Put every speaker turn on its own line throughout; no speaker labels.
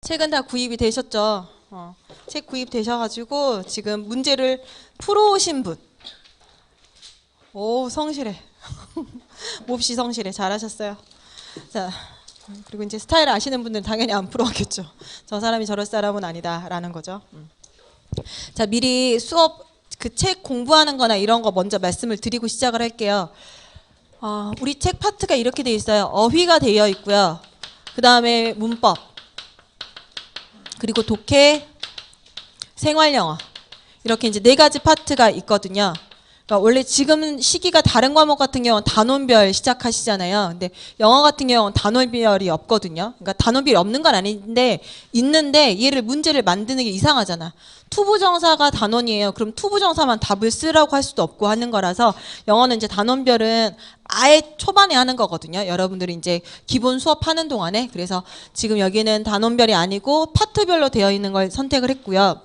책은 다 구입이 되셨죠? 책 구입되셔가지고 지금 문제를 풀어오신 분. 오, 성실해. 몹시 성실해. 잘하셨어요. 자, 그리고 이제 스타일 아시는 분들은 당연히 안 풀어오겠죠. 저 사람이 저럴 사람은 아니다라는 거죠. 자, 미리 수업 그 책 공부하는 거나 이런 거 먼저 말씀을 드리고 시작을 할게요. 우리 책 파트가 이렇게 돼 있어요. 어휘가 되어 있고요. 그 다음에 문법, 그리고 독해, 생활영어, 이렇게 이제 4가지 파트가 있거든요. 그러니까 원래 지금 시기가 다른 과목 같은 경우는 단원별 시작하시잖아요. 근데 영어 같은 경우는 단원별이 없거든요. 그러니까 단원별이 없는 건 아닌데 있는데 얘를 문제를 만드는 게 이상하잖아. 투부정사가 단원이에요. 그럼 투부정사만 답을 쓰라고 할 수도 없고 하는 거라서 영어는 이제 단원별은 아예 초반에 하는 거거든요. 여러분들이 이제 기본 수업하는 동안에. 그래서 지금 여기는 단원별이 아니고 파트별로 되어 있는 걸 선택을 했고요.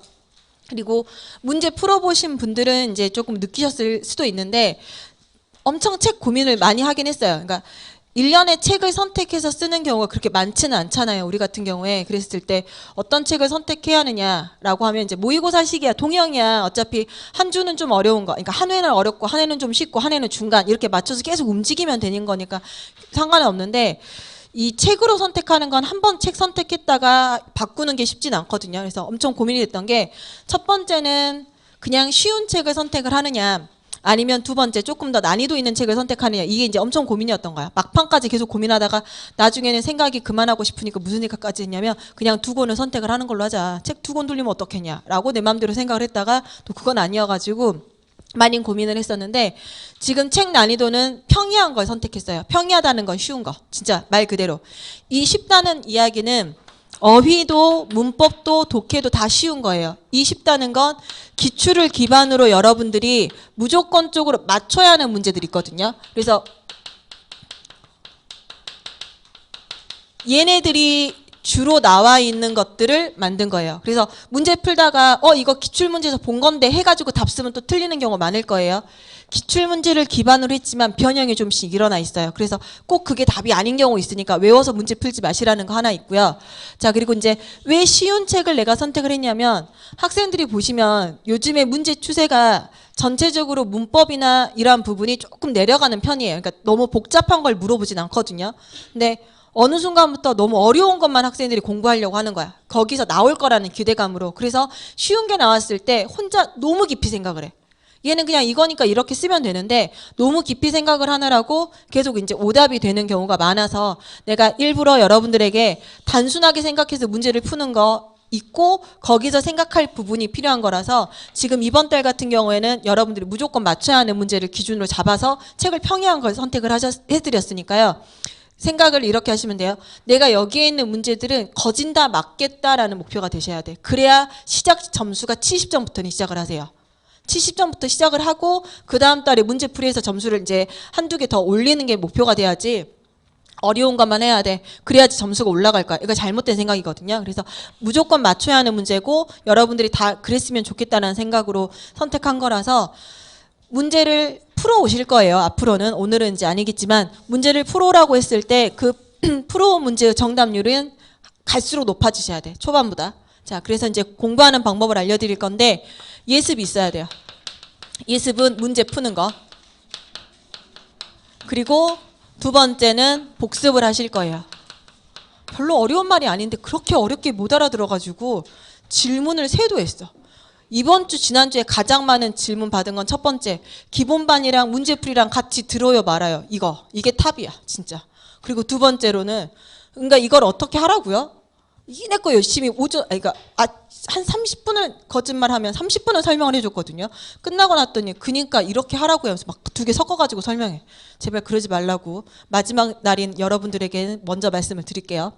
그리고 문제 풀어보신 분들은 이제 조금 느끼셨을 수도 있는데 엄청 책 고민을 많이 하긴 했어요. 그러니까 1년에 책을 선택해서 쓰는 경우가 그렇게 많지는 않잖아요. 우리 같은 경우에. 그랬을 때 어떤 책을 선택해야 하느냐라고 하면 이제 모의고사 시기야. 동형이야. 어차피 한 주는 좀 어려운 거. 그러니까 한 회는 어렵고 한 회는 좀 쉽고 한 회는 중간 이렇게 맞춰서 계속 움직이면 되는 거니까 상관은 없는데 이 책으로 선택하는 건 한 번 책 선택했다가 바꾸는 게 쉽진 않거든요. 그래서 엄청 고민이 됐던 게 첫 번째는 그냥 쉬운 책을 선택을 하느냐 아니면 두 번째 조금 더 난이도 있는 책을 선택하느냐 이게 이제 엄청 고민이었던 거야. 막판까지 계속 고민하다가 나중에는 생각이 그만하고 싶으니까 무슨 생각까지 했냐면 그냥 2권을 선택을 하는 걸로 하자. 책 2권 돌리면 어떻겠냐라고 내 마음대로 생각을 했다가 또 그건 아니어가지고 많이 고민을 했었는데 지금 책 난이도는 평이한 걸 선택했어요. 평이하다는 건 쉬운 거. 진짜 말 그대로. 이 쉽다는 이야기는 어휘도 문법도 독해도 다 쉬운 거예요. 이 쉽다는 건 기출을 기반으로 여러분들이 무조건적으로 맞춰야 하는 문제들이 있거든요. 그래서 얘네들이 주로 나와 있는 것들을 만든 거예요. 그래서 문제 풀다가 이거 기출문제에서 본 건데 해가지고 답 쓰면 또 틀리는 경우가 많을 거예요. 기출문제를 기반으로 했지만 변형이 좀씩 일어나 있어요. 그래서 꼭 그게 답이 아닌 경우 있으니까 외워서 문제 풀지 마시라는 거 하나 있고요. 자, 그리고 이제 왜 쉬운 책을 내가 선택을 했냐면 학생들이 보시면 요즘에 문제 추세가 전체적으로 문법이나 이러한 부분이 조금 내려가는 편이에요. 그러니까 너무 복잡한 걸 물어보진 않거든요. 근데 어느 순간부터 너무 어려운 것만 학생들이 공부하려고 하는 거야. 거기서 나올 거라는 기대감으로. 그래서 쉬운 게 나왔을 때 혼자 너무 깊이 생각을 해. 얘는 그냥 이거니까 이렇게 쓰면 되는데 너무 깊이 생각을 하느라고 계속 이제 오답이 되는 경우가 많아서 내가 일부러 여러분들에게 단순하게 생각해서 문제를 푸는 거 있고 거기서 생각할 부분이 필요한 거라서 지금 이번 달 같은 경우에는 여러분들이 무조건 맞춰야 하는 문제를 기준으로 잡아서 책을 평이한 걸 선택을 해드렸으니까요. 생각을 이렇게 하시면 돼요. 내가 여기에 있는 문제들은 거진다 맞겠다라는 목표가 되셔야 돼. 그래야 시작 점수가 70점부터는 시작을 하세요. 70점부터 시작을 하고 그 다음 달에 문제풀이에서 점수를 이제 한두 개 더 올리는 게 목표가 돼야지 어려운 것만 해야 돼. 그래야지 점수가 올라갈 거야. 이거 잘못된 생각이거든요. 그래서 무조건 맞춰야 하는 문제고 여러분들이 다 그랬으면 좋겠다는 생각으로 선택한 거라서 문제를 풀어 오실 거예요. 앞으로는. 오늘은 이제 아니겠지만 문제를 풀어오라고 했을 때 그 풀어온 문제의 정답률은 갈수록 높아지셔야 돼. 초반보다. 자, 그래서 이제 공부하는 방법을 알려드릴 건데 예습이 있어야 돼요. 예습은 문제 푸는 거. 그리고 두 번째는 복습을 하실 거예요. 별로 어려운 말이 아닌데 그렇게 어렵게 못 알아들어가지고 질문을 세도 했어. 이번 주 지난주에 가장 많은 질문 받은 건 첫 번째 기본반이랑 문제풀이랑 같이 들어요 말아요. 이게 탑이야 진짜. 그리고 두 번째로는 그러니까 이걸 어떻게 하라고요? 이내 거 열심히 그러니까 한 30분을 거짓말하면 30분을 설명을 해줬거든요. 끝나고 났더니 그러니까 이렇게 하라고 하면서 막 2개 섞어가지고 설명해. 제발 그러지 말라고. 마지막 날인 여러분들에게는 먼저 말씀을 드릴게요.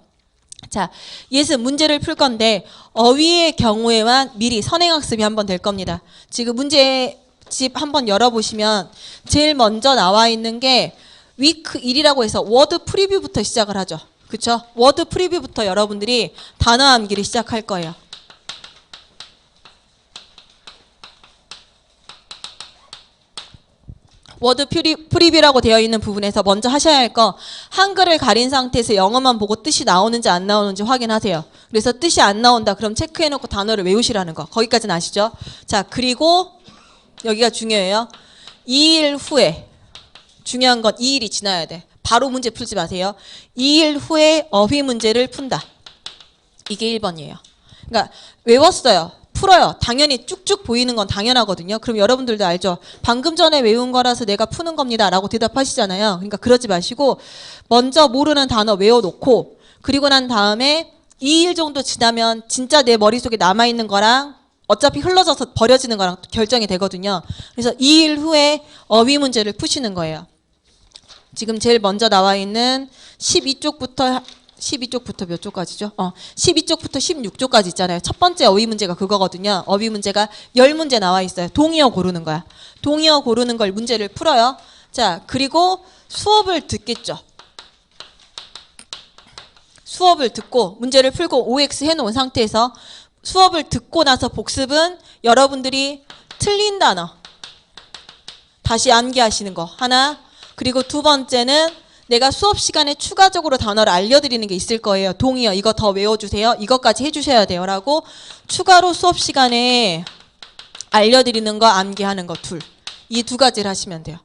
자, 예습 문제를 풀 건데 어휘의 경우에만 미리 선행학습이 한번 될 겁니다. 지금 문제집 한번 열어보시면 제일 먼저 나와 있는 게 위크 1이라고 해서 워드 프리뷰부터 시작을 하죠. 그쵸? 워드 프리뷰부터 여러분들이 단어 암기를 시작할 거예요. 워드 프리뷰라고 되어 있는 부분에서 먼저 하셔야 할 거 한글을 가린 상태에서 영어만 보고 뜻이 나오는지 안 나오는지 확인하세요. 그래서 뜻이 안 나온다. 그럼 체크해놓고 단어를 외우시라는 거. 거기까지는 아시죠? 자, 그리고 여기가 중요해요. 2일 후에 중요한 건 2일이 지나야 돼. 바로 문제 풀지 마세요. 2일 후에 어휘 문제를 푼다. 이게 1번이에요. 그러니까 외웠어요. 풀어요. 당연히 쭉쭉 보이는 건 당연하거든요. 그럼 여러분들도 알죠. 방금 전에 외운 거라서 내가 푸는 겁니다. 라고 대답하시잖아요. 그러니까 그러지 마시고 먼저 모르는 단어 외워놓고 그리고 난 다음에 2일 정도 지나면 진짜 내 머릿속에 남아있는 거랑 어차피 흘러져서 버려지는 거랑 결정이 되거든요. 그래서 2일 후에 어휘 문제를 푸시는 거예요. 지금 제일 먼저 나와 있는 12쪽부터 몇 쪽까지죠? 12쪽부터 16쪽까지 있잖아요. 첫 번째 어휘 문제가 그거거든요. 어휘 문제가 10문제 나와 있어요. 동의어 고르는 거야. 동의어 고르는 걸 문제를 풀어요. 자, 그리고 수업을 듣겠죠. 수업을 듣고 문제를 풀고 OX 해놓은 상태에서 수업을 듣고 나서 복습은 여러분들이 틀린 단어 다시 암기하시는 거 하나. 그리고 두 번째는 내가 수업 시간에 추가적으로 단어를 알려드리는 게 있을 거예요. 동의어 이거 더 외워주세요. 이것까지 해주셔야 돼요. 라고 추가로 수업 시간에 알려드리는 거 암기하는 거 둘. 이 두 가지를 하시면 돼요.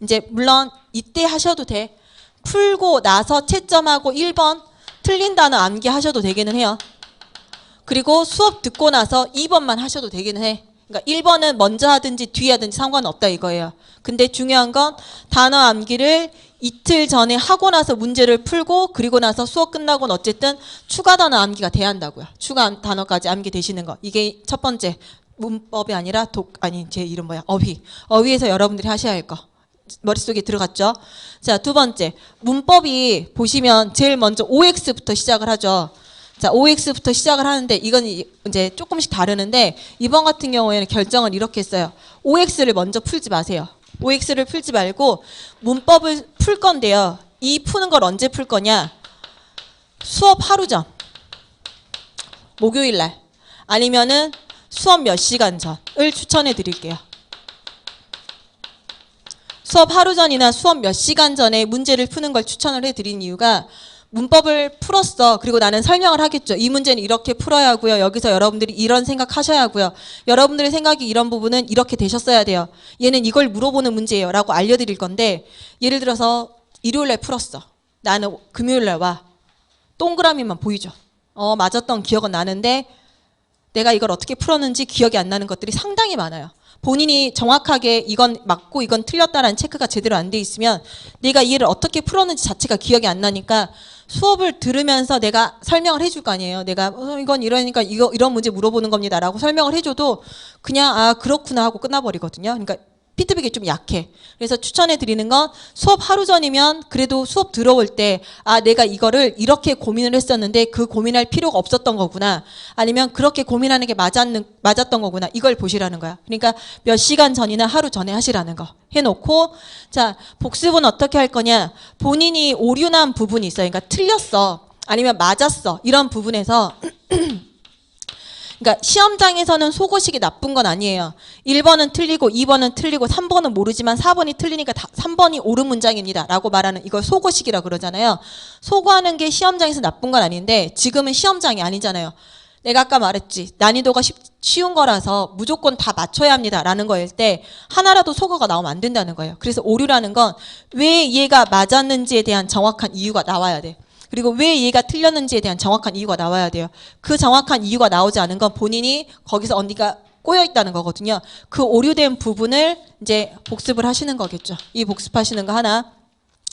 이제 물론 이때 하셔도 돼. 풀고 나서 채점하고 1번 틀린 단어 암기하셔도 되기는 해요. 그리고 수업 듣고 나서 2번만 하셔도 되기는 해. 그러니까 1번은 먼저 하든지 뒤에 하든지 상관없다 이거예요. 근데 중요한 건 단어 암기를 이틀 전에 하고 나서 문제를 풀고 그리고 나서 수업 끝나고는 어쨌든 추가 단어 암기가 돼야 한다고요. 추가 단어까지 암기되시는 거. 이게 첫 번째 문법이 아니라 제 이름 뭐야? 어휘. 어휘에서 여러분들이 하셔야 할 거. 머릿속에 들어갔죠? 자, 두 번째. 문법이 보시면 제일 먼저 OX부터 시작을 하죠. 자, OX부터 시작을 하는데 이건 이제 조금씩 다르는데 이번 같은 경우에는 결정을 이렇게 했어요. OX를 먼저 풀지 마세요. OX를 풀지 말고 문법을 풀 건데요. 이 푸는 걸 언제 풀 거냐? 수업 하루 전, 목요일 날 아니면은 수업 몇 시간 전을 추천해 드릴게요. 수업 하루 전이나 수업 몇 시간 전에 문제를 푸는 걸 추천을 해드린 이유가 문법을 풀었어. 그리고 나는 설명을 하겠죠. 이 문제는 이렇게 풀어야 하고요. 여기서 여러분들이 이런 생각 하셔야 하고요. 여러분들의 생각이 이런 부분은 이렇게 되셨어야 돼요. 얘는 이걸 물어보는 문제예요. 라고 알려드릴 건데 예를 들어서 일요일날 풀었어. 나는 금요일날 와. 동그라미만 보이죠. 맞았던 기억은 나는데 내가 이걸 어떻게 풀었는지 기억이 안 나는 것들이 상당히 많아요. 본인이 정확하게 이건 맞고 이건 틀렸다라는 체크가 제대로 안 돼 있으면 내가 이해를 어떻게 풀었는지 자체가 기억이 안 나니까 수업을 들으면서 내가 설명을 해줄 거 아니에요. 내가 이건 이러니까 이런 문제 물어보는 겁니다라고 설명을 해줘도 그냥 아 그렇구나 하고 끝나버리거든요. 그러니까 피드백이 좀 약해. 그래서 추천해 드리는 건 수업 하루 전이면 그래도 수업 들어올 때 아 내가 이거를 이렇게 고민을 했었는데 그 고민할 필요가 없었던 거구나. 아니면 그렇게 고민하는 게 맞았던 거구나. 이걸 보시라는 거야. 그러니까 몇 시간 전이나 하루 전에 하시라는 거 해놓고 자 복습은 어떻게 할 거냐. 본인이 오류난 부분이 있어요. 그러니까 틀렸어. 아니면 맞았어. 이런 부분에서 그러니까 시험장에서는 속어식이 나쁜 건 아니에요. 1번은 틀리고 2번은 틀리고 3번은 모르지만 4번이 틀리니까 3번이 옳은 문장입니다. 라고 말하는 이걸 속어식이라고 그러잖아요. 속어하는 게 시험장에서 나쁜 건 아닌데 지금은 시험장이 아니잖아요. 내가 아까 말했지. 난이도가 쉬운 거라서 무조건 다 맞춰야 합니다. 라는 거일 때 하나라도 속어가 나오면 안 된다는 거예요. 그래서 오류라는 건 왜 얘가 맞았는지에 대한 정확한 이유가 나와야 돼. 그리고 왜 얘가 틀렸는지에 대한 정확한 이유가 나와야 돼요. 그 정확한 이유가 나오지 않은 건 본인이 거기서 언니가 꼬여 있다는 거거든요. 그 오류된 부분을 이제 복습을 하시는 거겠죠. 이 복습하시는 거 하나.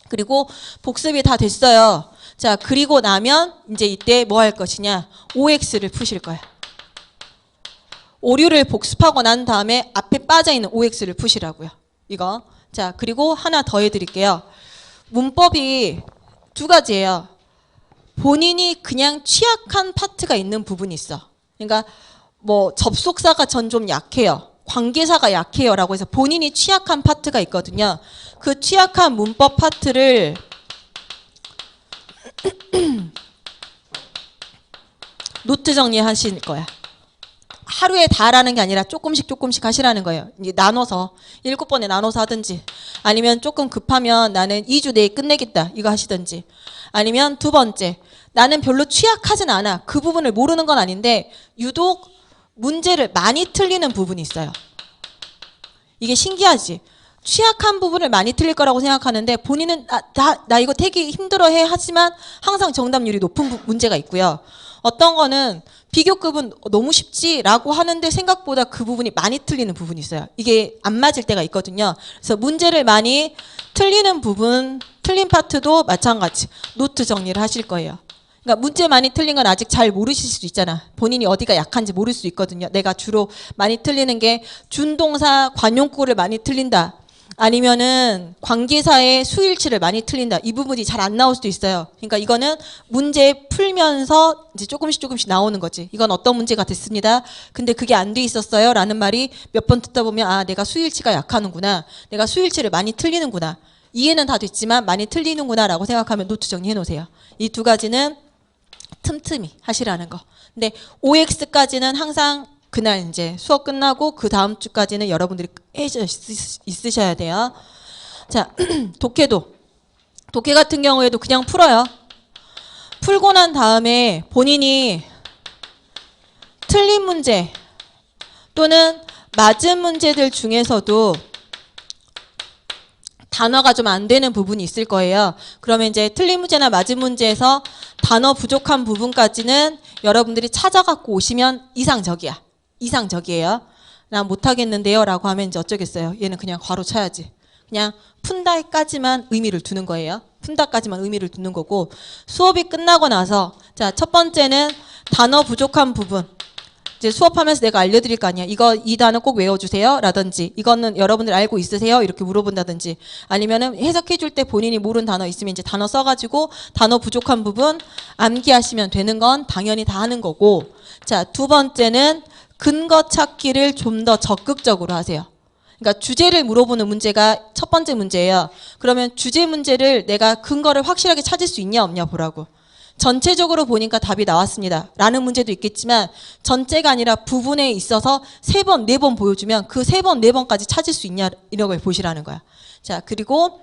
그리고 복습이 다 됐어요. 자, 그리고 나면 이제 이때 뭐 할 것이냐. OX를 푸실 거야. 오류를 복습하고 난 다음에 앞에 빠져있는 OX를 푸시라고요. 이거. 자, 그리고 하나 더 해드릴게요. 문법이 두 가지예요. 본인이 그냥 취약한 파트가 있는 부분이 있어. 그러니까 뭐 접속사가 전 좀 약해요. 관계사가 약해요. 라고 해서 본인이 취약한 파트가 있거든요. 그 취약한 문법 파트를 노트 정리하실 거야. 하루에 다라는 게 아니라 조금씩 하시라는 거예요. 이제 나눠서 7번에 나눠서 하든지, 아니면 조금 급하면 나는 2주 내에 끝내겠다 이거 하시든지, 아니면 두 번째, 나는 별로 취약하진 않아. 그 부분을 모르는 건 아닌데 유독 문제를 많이 틀리는 부분이 있어요. 이게 신기하지? 취약한 부분을 많이 틀릴 거라고 생각하는데 본인은 나 이거 되게 힘들어해 하지만 항상 정답률이 높은 문제가 있고요. 어떤 거는 비교급은 너무 쉽지라고 하는데 생각보다 그 부분이 많이 틀리는 부분이 있어요. 이게 안 맞을 때가 있거든요. 그래서 문제를 많이 틀리는 부분, 틀린 파트도 마찬가지 노트 정리를 하실 거예요. 그러니까 문제 많이 틀린 건 아직 잘 모르실 수도 있잖아. 본인이 어디가 약한지 모를 수 있거든요. 내가 주로 많이 틀리는 게 준동사 관용구를 많이 틀린다. 아니면은 관계사의 수일치를 많이 틀린다. 이 부분이 잘 안 나올 수도 있어요. 그러니까 이거는 문제 풀면서 이제 조금씩 나오는 거지. 이건 어떤 문제가 됐습니다. 근데 그게 안 돼 있었어요. 라는 말이 몇 번 듣다 보면 아, 내가 수일치가 약하는구나. 내가 수일치를 많이 틀리는구나. 이해는 다 됐지만 많이 틀리는구나 라고 생각하면 노트 정리해 놓으세요. 이 두 가지는 틈틈이 하시라는 거. 근데 OX까지는 항상 그날 이제 수업 끝나고 그 다음 주까지는 여러분들이 있으셔야 돼요. 자, 독해 같은 경우에도 그냥 풀어요. 풀고 난 다음에 본인이 틀린 문제 또는 맞은 문제들 중에서도 단어가 좀 안 되는 부분이 있을 거예요. 그러면 이제 틀린 문제나 맞은 문제에서 단어 부족한 부분까지는 여러분들이 찾아갖고 오시면 이상적이에요. 나 못하겠는데요 라고 하면 이제 어쩌겠어요. 얘는 그냥 괄호 쳐야지. 그냥 푼다까지만 의미를 두는 거예요. 푼다까지만 의미를 두는 거고, 수업이 끝나고 나서 자, 첫 번째는 단어 부족한 부분. 이제 수업하면서 내가 알려드릴 거 아니야. 이 단어 꼭 외워주세요. 라든지, 이거는 여러분들 알고 있으세요? 이렇게 물어본다든지, 아니면은 해석해줄 때 본인이 모르는 단어 있으면 이제 단어 써가지고 단어 부족한 부분 암기하시면 되는 건 당연히 다 하는 거고, 자, 두 번째는 근거 찾기를 좀 더 적극적으로 하세요. 그러니까 주제를 물어보는 문제가 첫 번째 문제예요. 그러면 주제 문제를 내가 근거를 확실하게 찾을 수 있냐 없냐 보라고. 전체적으로 보니까 답이 나왔습니다. 라는 문제도 있겠지만 전체가 아니라 부분에 있어서 3번, 4번 보여주면 그 3번, 4번까지 찾을 수 있냐 이런 걸 보시라는 거야. 자, 그리고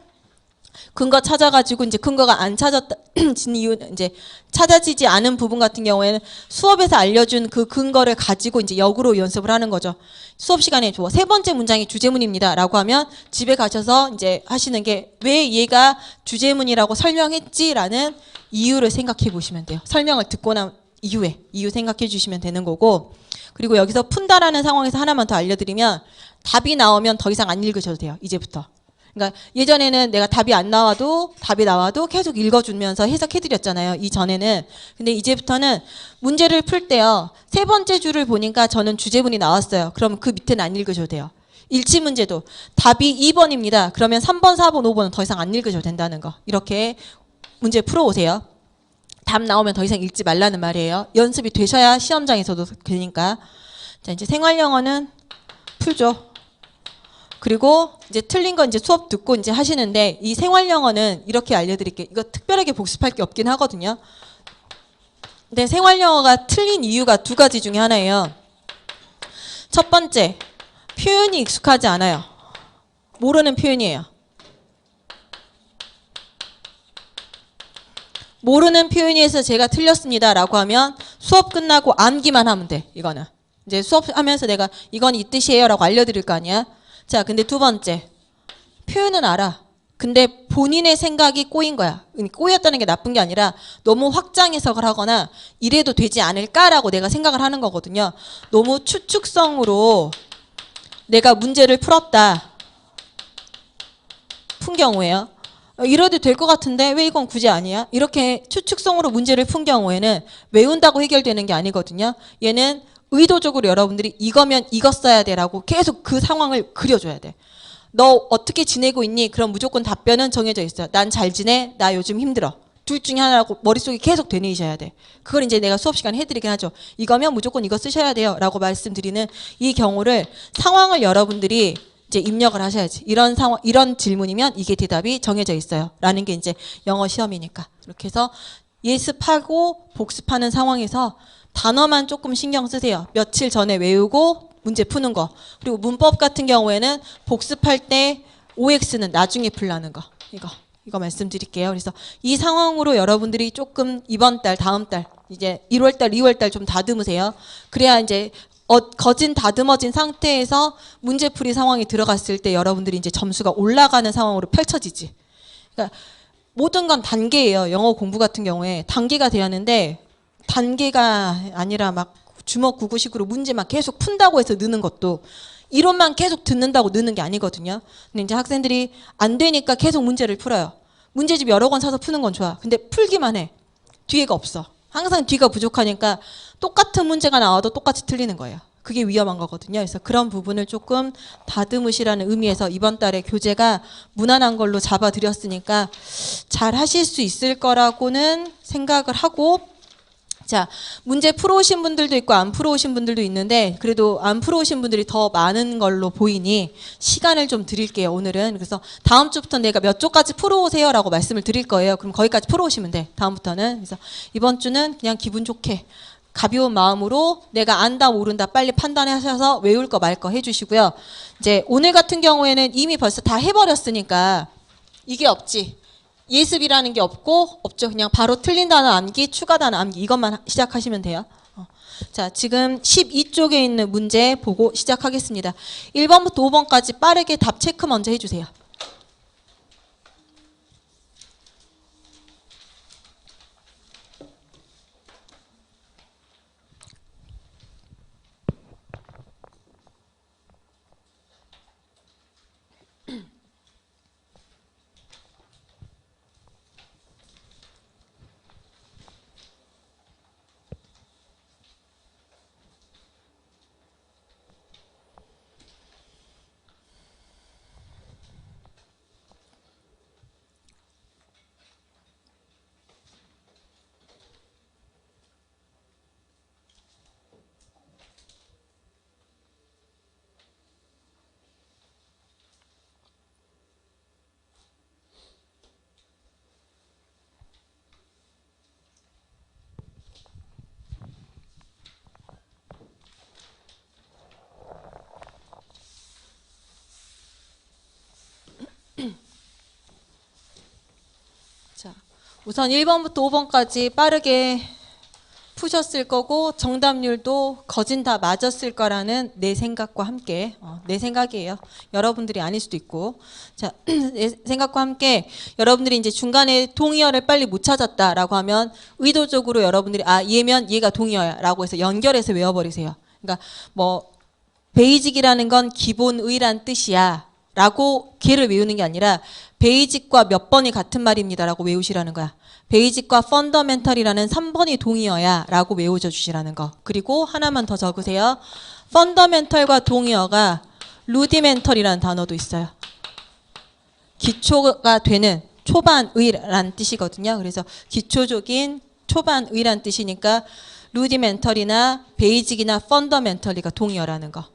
근거 찾아가지고 이제 근거가 안 찾아진 이유는 이제 찾아지지 않은 부분 같은 경우에는 수업에서 알려준 그 근거를 가지고 이제 역으로 연습을 하는 거죠. 수업 시간에 세 번째 문장이 주제문입니다. 라고 하면 집에 가셔서 이제 하시는 게 왜 얘가 주제문이라고 설명했지라는 이유를 생각해 보시면 돼요. 설명을 듣고 난 이유 생각해 주시면 되는 거고, 그리고 여기서 푼다라는 상황에서 하나만 더 알려드리면 답이 나오면 더 이상 안 읽으셔도 돼요. 이제부터. 그러니까 예전에는 내가 답이 나와도 계속 읽어주면서 해석해드렸잖아요. 이전에는. 근데 이제부터는 문제를 풀 때요. 3번째 줄을 보니까 저는 주제문이 나왔어요. 그러면 그 밑에는 안 읽으셔도 돼요. 일치 문제도 답이 2번입니다. 그러면 3번, 4번, 5번은 더 이상 안 읽으셔도 된다는 거. 이렇게 문제 풀어오세요. 답 나오면 더 이상 읽지 말라는 말이에요. 연습이 되셔야 시험장에서도 되니까. 자, 이제 생활영어는 풀죠. 그리고 이제 틀린 건 이제 수업 듣고 이제 하시는데, 이 생활영어는 이렇게 알려드릴게요. 이거 특별하게 복습할 게 없긴 하거든요. 근데 생활영어가 틀린 이유가 2가지 중에 하나예요. 첫 번째, 표현이 익숙하지 않아요. 모르는 표현이에요. 모르는 표현에서 제가 틀렸습니다 라고 하면 수업 끝나고 암기만 하면 돼. 이거는 이제 수업하면서 내가 이건 이 뜻이에요 라고 알려드릴 거 아니야. 자, 근데 두 번째, 표현은 알아. 근데 본인의 생각이 꼬인 거야. 꼬였다는 게 나쁜 게 아니라 너무 확장 해석을 하거나 이래도 되지 않을까라고 내가 생각을 하는 거거든요. 너무 추측성으로 내가 문제를 풀었다. 푼 경우에요. 이래도 될 것 같은데 왜 이건 굳이 아니야? 이렇게 추측성으로 문제를 푼 경우에는 외운다고 해결되는 게 아니거든요. 얘는 의도적으로 여러분들이 이거면 이거 써야 돼라고 계속 그 상황을 그려줘야 돼. 너 어떻게 지내고 있니? 그럼 무조건 답변은 정해져 있어요. 난 잘 지내. 나 요즘 힘들어. 둘 중에 하나라고 머릿속에 계속 되뇌이셔야 돼. 그걸 이제 내가 수업 시간에 해드리긴 하죠. 이거면 무조건 이거 쓰셔야 돼요 라고 말씀드리는 이 경우를, 상황을 여러분들이 이제 입력을 하셔야지. 이런 상황, 이런 질문이면 이게 대답이 정해져 있어요 라는 게 이제 영어 시험이니까. 이렇게 해서 예습하고 복습하는 상황에서 단어만 조금 신경 쓰세요. 며칠 전에 외우고 문제 푸는 거. 그리고 문법 같은 경우에는 복습할 때 OX는 나중에 풀라는 거. 이거 말씀드릴게요. 그래서 이 상황으로 여러분들이 조금 이번 달, 다음 달, 이제 1월 달, 2월 달 좀 다듬으세요. 그래야 이제 거진 다듬어진 상태에서 문제풀이 상황이 들어갔을 때 여러분들이 이제 점수가 올라가는 상황으로 펼쳐지지. 그러니까 모든 건 단계예요. 영어 공부 같은 경우에 단계가 돼야 하는데 단계가 아니라 막 주먹 구구식으로 문제 막 계속 푼다고 해서 느는 것도 이론만 계속 듣는다고 느는 게 아니거든요. 근데 이제 학생들이 안 되니까 계속 문제를 풀어요. 문제집 여러 권 사서 푸는 건 좋아. 근데 풀기만 해. 뒤에가 없어. 항상 뒤가 부족하니까 똑같은 문제가 나와도 똑같이 틀리는 거예요. 그게 위험한 거거든요. 그래서 그런 부분을 조금 다듬으시라는 의미에서 이번 달에 교재가 무난한 걸로 잡아드렸으니까 잘 하실 수 있을 거라고는 생각을 하고, 자, 문제 풀어오신 분들도 있고 안 풀어오신 분들도 있는데 그래도 안 풀어오신 분들이 더 많은 걸로 보이니 시간을 좀 드릴게요, 오늘은. 그래서 다음 주부터 내가 몇 조까지 풀어오세요 라고 말씀을 드릴 거예요. 그럼 거기까지 풀어오시면 돼, 다음부터는. 그래서 이번 주는 그냥 기분 좋게 가벼운 마음으로 내가 안다 모른다 빨리 판단하셔서 외울 거 말 거 해주시고요. 이제 오늘 같은 경우에는 이미 벌써 다 해버렸으니까 이게 없지. 예습이라는 게 없죠. 그냥 바로 틀린 단어 암기, 추가 단어 암기 이것만 시작하시면 돼요. 자, 지금 12쪽에 있는 문제 보고 시작하겠습니다. 1번부터 5번까지 빠르게 답 체크 먼저 해주세요. 자, 우선 1번부터 5번까지 빠르게 푸셨을 거고 정답률도 거진 다 맞았을 거라는 내 생각과 함께, 내 생각이에요. 여러분들이 아닐 수도 있고. 자, 내 생각과 함께 여러분들이 이제 중간에 동의어를 빨리 못 찾았다라고 하면 의도적으로 여러분들이 얘면 얘가 동의어야라고 해서 연결해서 외워버리세요. 그러니까 뭐 베이직이라는 건 기본의란 뜻이야 라고 걔를 외우는 게 아니라 베이직과 몇 번이 같은 말입니다라고 외우시라는 거야. 베이직과 펀더멘털이라는 3번이 동의어야 라고 외워줘 주시라는 거. 그리고 하나만 더 적으세요. 펀더멘털과 동의어가 루디멘털이라는 단어도 있어요. 기초가 되는 초반의라는 뜻이거든요. 그래서 기초적인 초반의라는 뜻이니까 루디멘털이나 베이직이나 펀더멘털이가 동의어라는 거.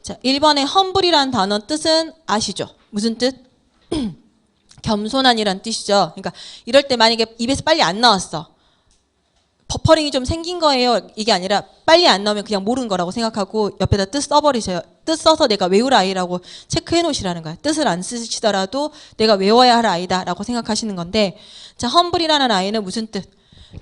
자, 1번의 험블이라는 단어 뜻은 아시죠? 무슨 뜻? 겸손한이란 뜻이죠. 그러니까 이럴 때 만약에 입에서 빨리 안 나왔어. 버퍼링이 좀 생긴 거예요. 이게 아니라 빨리 안 나오면 그냥 모르는 거라고 생각하고 옆에다 뜻 써버리세요. 뜻 써서 내가 외울 아이라고 체크해 놓으시라는 거예요. 뜻을 안 쓰시더라도 내가 외워야 할 아이다 라고 생각하시는 건데, 자, 험블이라는 아이는 무슨 뜻?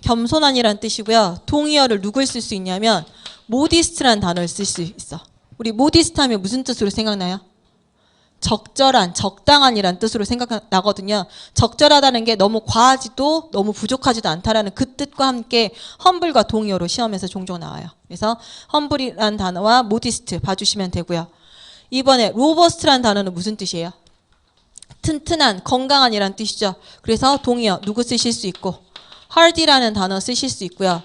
겸손한이란 뜻이고요. 동의어를 누굴 쓸 수 있냐면 모디스트라는 단어를 쓸 수 있어. 우리 모디스트 하면 무슨 뜻으로 생각나요? 적절한, 적당한이란 뜻으로 생각나거든요. 적절하다는 게 너무 과하지도 너무 부족하지도 않다라는 그 뜻과 함께 험블과 동의어로 시험에서 종종 나와요. 그래서 험블이란 단어와 모디스트 봐주시면 되고요. 이번에 로버스트란 단어는 무슨 뜻이에요? 튼튼한, 건강한이란 뜻이죠. 그래서 동의어 누구 쓰실 수 있고, hardy라는 단어 쓰실 수 있고요.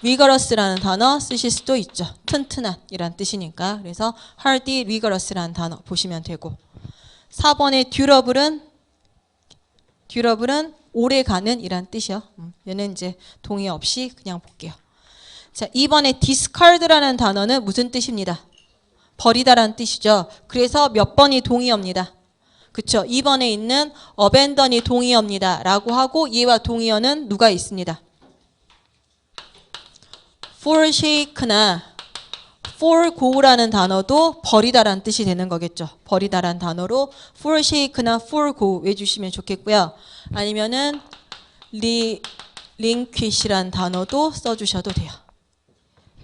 vigorous라는 단어 쓰실 수도 있죠. 튼튼한이란 뜻이니까. 그래서 hardy, vigorous라는 단어 보시면 되고, 4번의 durable은 오래가는 이란 뜻이요. 얘는 이제 동의 없이 그냥 볼게요. 자, 2번의 discard라는 단어는 무슨 뜻입니다? 버리다라는 뜻이죠. 그래서 몇 번이 동의어입니다. 그쵸? 2번에 있는 abandon이 동의어입니다 라고 하고 얘와 동의어는 누가 있습니다? forsake나 forgo라는 단어도 버리다란 뜻이 되는 거겠죠. 버리다란 단어로 forsake나 forgo 외주시면 좋겠고요. 아니면은 relinquish란 단어도 써주셔도 돼요.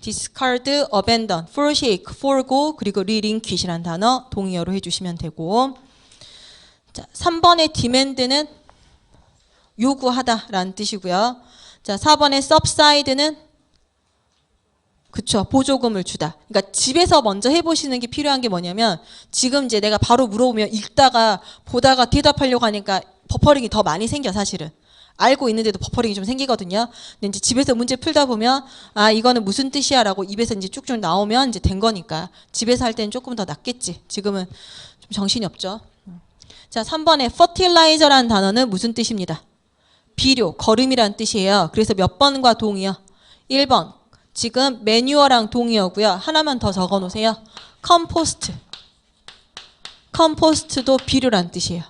discard, abandon, forsake, forgo 그리고 relinquish란 단어 동의어로 해주시면 되고, 자, 3번의 demand는 요구하다라는 뜻이고요. 자, 4번의 subside는 그쵸, 보조금을 주다. 그러니까 집에서 먼저 해보시는 게 필요한 게 뭐냐면, 지금 이제 내가 바로 물어보면 읽다가 보다가 대답하려고 하니까 버퍼링이 더 많이 생겨. 사실은 알고 있는데도 버퍼링이 좀 생기거든요. 근데 이제 집에서 문제 풀다 보면 아 이거는 무슨 뜻이야 라고 입에서 이제 쭉쭉 나오면 이제 된 거니까 집에서 할 때는 조금 더 낫겠지. 지금은 좀 정신이 없죠. 자, 3번에 fertilizer라는 단어는 무슨 뜻입니다. 비료, 거름이란 뜻이에요. 그래서 몇 번과 동의어? 1번. 지금 매뉴어랑 동의어고요. 하나만 더 적어 놓으세요. 컴포스트. 컴포스트도 비료란 뜻이에요.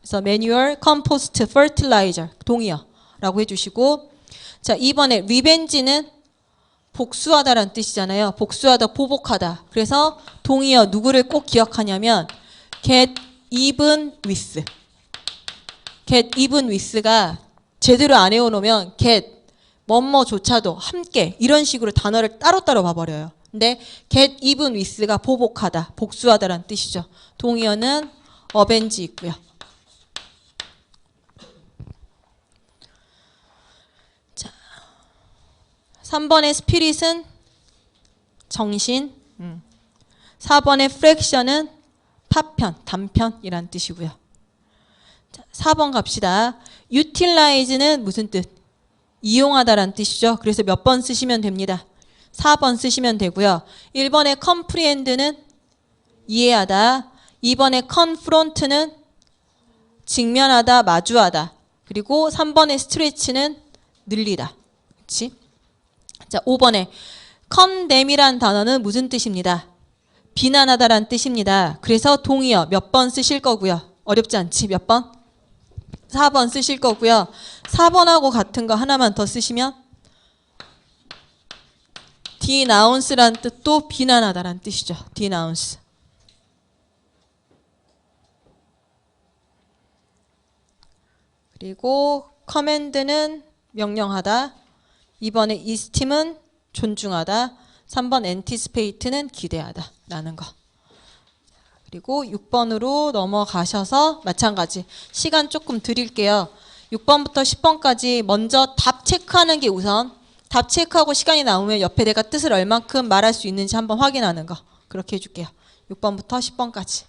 그래서 매뉴얼, 컴포스트, fertilizer 동의어라고 해주시고, 자, 2번에 revenge는 복수하다란 뜻이잖아요. 복수하다, 보복하다. 그래서 동의어 누구를 꼭 기억하냐면 get even with. get even with가 제대로 안 외워놓으면 get 뭐뭐조차도 함께 이런 식으로 단어를 따로따로 봐버려요. 근데 get even with가 보복하다, 복수하다란 뜻이죠. 동의어는 avenge 있고요. 자, 3번의 spirit은 정신, 4번의 fraction은 파편, 단편이란 뜻이고요. 자, 4번 갑시다. utilize는 무슨 뜻? 이용하다란 뜻이죠. 그래서 몇 번 쓰시면 됩니다. 4번 쓰시면 되고요. 1번의 comprehend는 이해하다. 2번의 confront는 직면하다, 마주하다. 그리고 3번의 stretch는 늘리다. 그렇지? 자, 5번에 condemn이란 단어는 무슨 뜻입니다. 비난하다란 뜻입니다. 그래서 동의어 몇 번 쓰실 거고요. 어렵지 않지? 몇 번? 4번 쓰실 거고요. 4번하고 같은 거 하나만 더 쓰시면 denounce란 뜻도 비난하다란 뜻이죠. denounce. 그리고 command는 명령하다. 2번에 esteem은 존중하다. 3번 anticipate는 기대하다 라는 거. 그리고 6번으로 넘어가셔서 마찬가지 시간 조금 드릴게요. 6번부터 10번까지 먼저 답 체크하는 게 우선. 답 체크하고 시간이 나오면 옆에 내가 뜻을 얼만큼 말할 수 있는지 한번 확인하는 거. 그렇게 해줄게요. 6번부터 10번까지.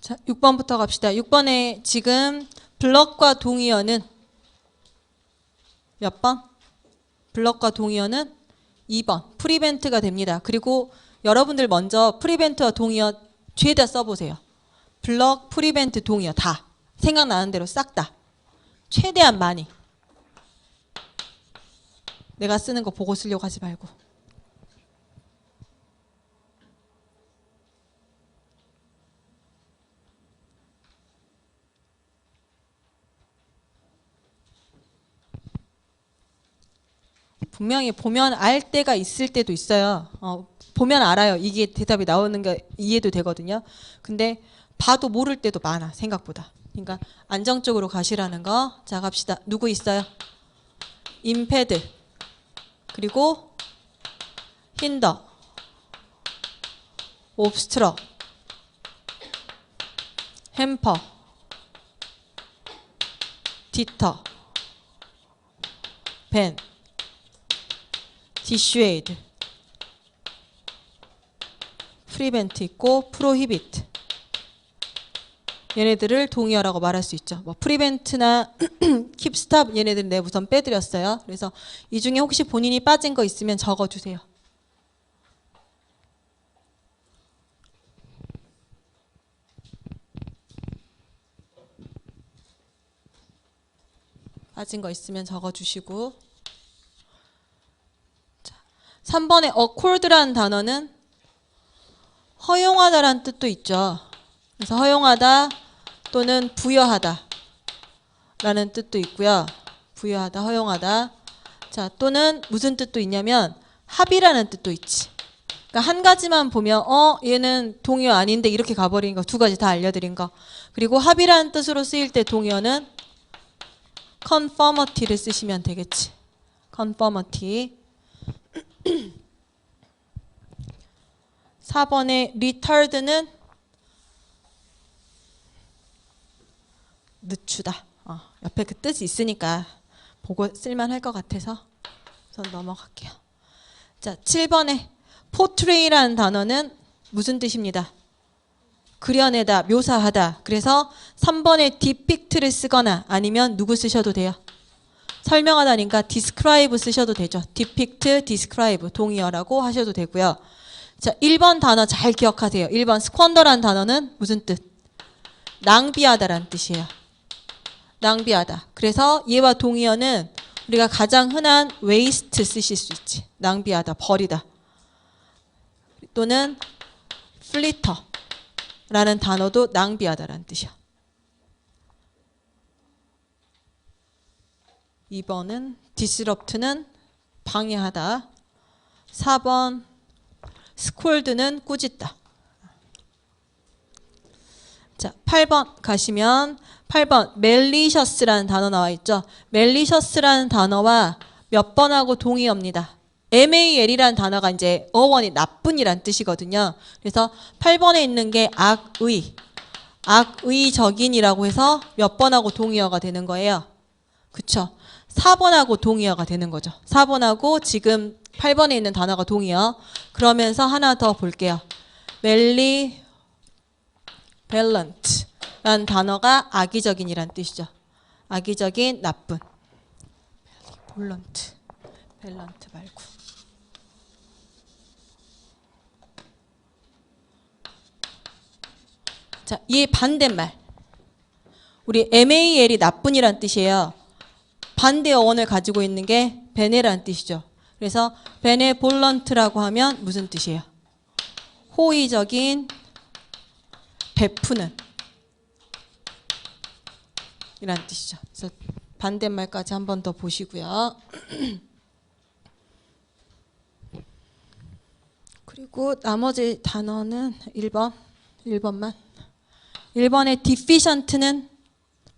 자, 6번부터 갑시다. 6번에 지금 블럭과 동의어는 몇 번? 블럭과 동의어는 2번. 프리벤트가 됩니다. 그리고 여러분들 먼저 프리벤트와 동의어 죄다 써보세요. 블럭, 프리벤트, 동의어 다. 생각나는 대로 싹 다. 최대한 많이. 내가 쓰는 거 보고 쓰려고 하지 말고. 분명히 보면 알 때가 있을 때도 있어요. 보면 알아요. 이게 대답이 나오는 게 이해도 되거든요. 근데 봐도 모를 때도 많아, 생각보다. 그러니까 안정적으로 가시라는 거. 자, 갑시다. 누구 있어요? impede, 그리고 hinder, obstruct, hamper, deter, ban, dissuade, prevent 있고 prohibit. 얘네들을 동의어라고 말할 수 있죠. 뭐 prevent나 keep stop 얘네들 내 우선 빼드렸어요. 그래서 이 중에 혹시 본인이 빠진 거 있으면 적어주세요. 빠진 거 있으면 적어주시고. 자, 3번에 accord라는 단어는 허용하다라는 뜻도 있죠. 그래서 허용하다 또는 부여하다 라는 뜻도 있고요. 부여하다, 허용하다. 자, 또는 무슨 뜻도 있냐면 합의라는 뜻도 있지. 그러니까 한 가지만 보면 얘는 동의어 아닌데 이렇게 가버린 거 두 가지 다 알려드린 거. 그리고 합의라는 뜻으로 쓰일 때 동의어는 conformity를 쓰시면 되겠지. conformity. 4번에 retard는 늦추다. 옆에 그 뜻이 있으니까 보고 쓸만할 것 같아서 우선 넘어갈게요. 자, 7번에 portray라는 단어는 무슨 뜻입니다? 그려내다, 묘사하다. 그래서 3번에 depict를 쓰거나 아니면 누구 쓰셔도 돼요? 설명하다니까 describe 쓰셔도 되죠. depict, describe 동의어라고 하셔도 되고요. 자, 1번 단어 잘 기억하세요. 1번 squander라는 단어는 무슨 뜻? 낭비하다라는 뜻이에요. 낭비하다. 그래서 얘와 동의어는 우리가 가장 흔한 waste 쓰실 수 있지. 낭비하다, 버리다. 또는 flitter라는 단어도 낭비하다라는 뜻이야. 2번은 disrupt는 방해하다. 4번 scold는 꾸짖다. 자, 8번 가시면 8번 malicious라는 단어 나와 있죠. malicious라는 단어와 몇 번하고 동의어입니다. mal이라는 단어가 이제 어원이 나쁜이란 뜻이거든요. 그래서 8번에 있는 게 악의적인이라고 해서 몇 번하고 동의어가 되는 거예요. 그쵸? 4번하고 동의어가 되는 거죠. 4번하고 지금 8번에 있는 단어가 동의어. 그러면서 하나 더 볼게요. malevolent라는 단어가 악의적인이란 뜻이죠. 악의적인, 나쁜. 밸런트 말고. 자, 이 반대말. 우리 mal이 나쁜이란 뜻이에요. 반대 어원을 가지고 있는 게 베네라는 뜻이죠. 그래서 benevolent라고 하면 무슨 뜻이에요? 호의적인, 베푸는 이란 뜻이죠. 그래서 반대말까지 한 번 더 보시고요. 그리고 나머지 단어는 1번만. 1번에 deficient는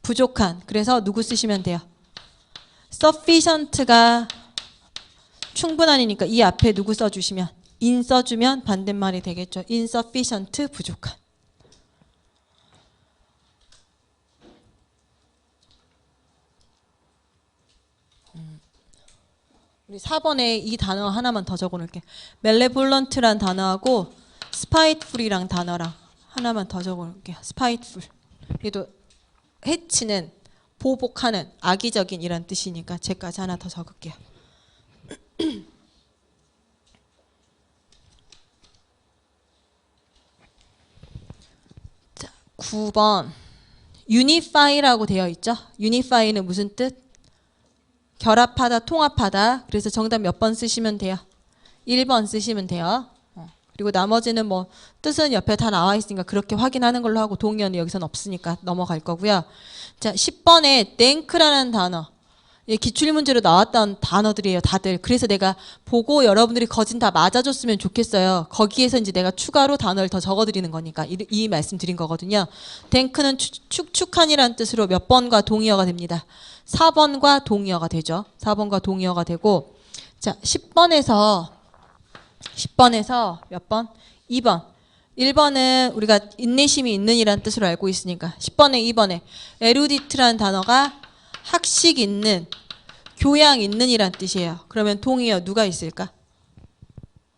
부족한. 그래서 누구 쓰시면 돼요? sufficient가 충분한이니까 이 앞에 누구 써주시면 in 써주면 반대말이 되겠죠. insufficient 부족한. 우리 4번에 이 단어 하나만 더 적어놓을게. malevolent라는 단어하고 spiteful이랑 단어랑 하나만 더 적어놓을게요. spiteful. 그래도 해치는, 보복하는, 악의적인 이란 뜻이니까 쟤까지 하나 더 적을게요. 자, 9번 unify라고 되어 있죠. unify는 무슨 뜻? 결합하다, 통합하다. 그래서 정답 몇 번 쓰시면 돼요? 1번 쓰시면 돼요. 그리고 나머지는 뭐 뜻은 옆에 다 나와 있으니까 그렇게 확인하는 걸로 하고 동의어는 여기서는 없으니까 넘어갈 거고요. 자, 10번에 think라는 단어. 예, 기출문제로 나왔던 단어들이에요, 다들. 그래서 내가 보고 여러분들이 거진 다 맞아줬으면 좋겠어요. 거기에서 이제 내가 추가로 단어를 더 적어드리는 거니까 이 말씀 드린 거거든요. 탱크는 축축한이라는 뜻으로 몇 번과 동의어가 됩니다. 4번과 동의어가 되죠. 4번과 동의어가 되고, 자, 10번에서 몇 번? 2번. 1번은 우리가 인내심이 있는 이라는 뜻으로 알고 있으니까 10번에 2번에 에루디트라는 단어가 학식 있는, 교양 있는 이란 뜻이에요. 그러면 동의어 누가 있을까?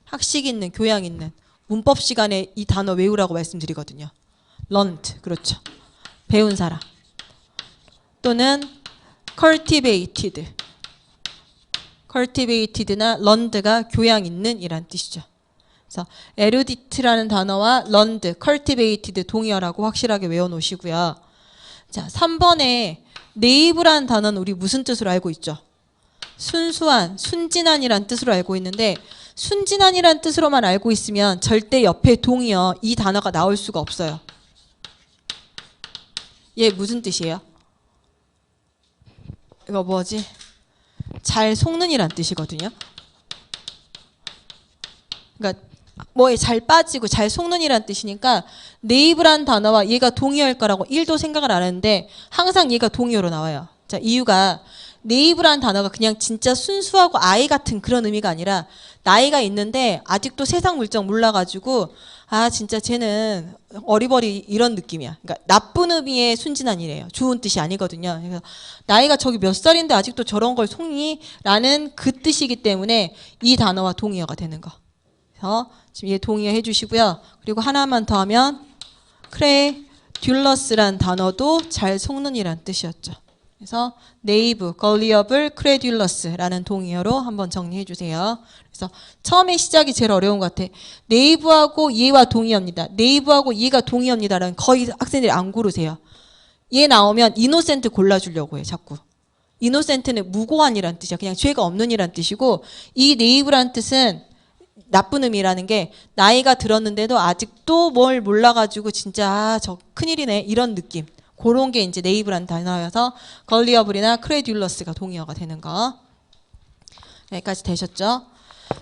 학식 있는, 교양 있는. 문법 시간에 이 단어 외우라고 말씀드리거든요. learned, 그렇죠. 배운 사람. 또는 cultivated. cultivated나 learned가 교양 있는 이란 뜻이죠. 그래서 erudite라는 단어와 learned, cultivated 동의어라고 확실하게 외워놓으시고요. 자, 3번에 naive라는 단어는 우리 무슨 뜻으로 알고 있죠? 순수한, 순진한이란 뜻으로 알고 있는데 순진한이란 뜻으로만 알고 있으면 절대 옆에 동의어 이 단어가 나올 수가 없어요. 얘 무슨 뜻이에요? 이거 뭐지? 잘 속는 이란 뜻이거든요. 그러니까 뭐에 잘 빠지고 잘 속는 이란 뜻이니까 네이브란 단어와 얘가 동의어일 거라고 1도 생각을 안 하는데 항상 얘가 동의어로 나와요. 자, 이유가 네이브란 단어가 그냥 진짜 순수하고 아이 같은 그런 의미가 아니라 나이가 있는데 아직도 세상 물정 몰라가지고 아 진짜 쟤는 어리버리 이런 느낌이야. 그러니까 나쁜 의미의 순진한이래요. 좋은 뜻이 아니거든요. 그래서 나이가 저기 몇 살인데 아직도 저런 걸 속니? 라는 그 뜻이기 때문에 이 단어와 동의어가 되는 거. 그래서 지금 얘 동의어 해주시고요. 그리고 하나만 더 하면 크레듈러스란 단어도 잘 속는 이란 뜻이었죠. 그래서 네이브, 걸리어블, 크레듈러스라는 동의어로 한번 정리해 주세요. 그래서 처음에 시작이 제일 어려운 것 같아. 네이브하고 얘와 동의어입니다. 네이브하고 얘가 동의어입니다라는 거의 학생들이 안 고르세요. 얘 나오면 이노센트 골라주려고 해 자꾸. 이노센트는 무고한이란 뜻이야. 그냥 죄가 없는 이란 뜻이고 이 네이브란 뜻은 나쁜 의미라는 게 나이가 들었는데도 아직도 뭘 몰라가지고 진짜 아, 저 큰일이네 이런 느낌. 그런 게 이제 네이브란 단어여서 걸리어블이나 크레듈러스가 동의어가 되는 거. 여기까지 되셨죠?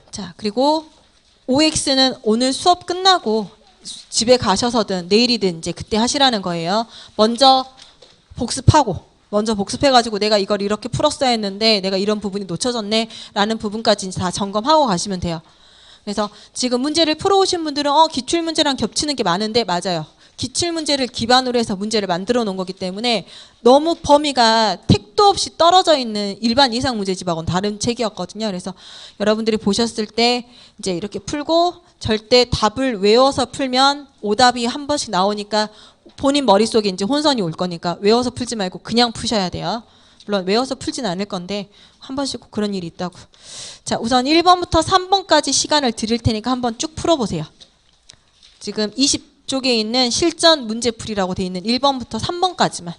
자, 그리고 OX는 오늘 수업 끝나고 집에 가셔서든 내일이든 이제 그때 하시라는 거예요. 먼저 복습해가지고 내가 이걸 이렇게 풀었어야 했는데 내가 이런 부분이 놓쳐졌네 라는 부분까지 다 점검하고 가시면 돼요. 그래서 지금 문제를 풀어오신 분들은 기출문제랑 겹치는 게 많은데 맞아요. 기출문제를 기반으로 해서 문제를 만들어 놓은 거기 때문에 너무 범위가 택도 없이 떨어져 있는 일반 이상 문제집하고는 다른 책이었거든요. 그래서 여러분들이 보셨을 때 이제 이렇게 풀고 절대 답을 외워서 풀면 오답이 한 번씩 나오니까 본인 머릿속에 이제 혼선이 올 거니까 외워서 풀지 말고 그냥 푸셔야 돼요. 물론 외워서 풀진 않을 건데 한 번씩 꼭 그런 일이 있다고. 자, 우선 1번부터 3번까지 시간을 드릴 테니까 한번 쭉 풀어보세요. 지금 20쪽에 있는 실전 문제풀이라고 돼 있는 1번부터 3번까지만.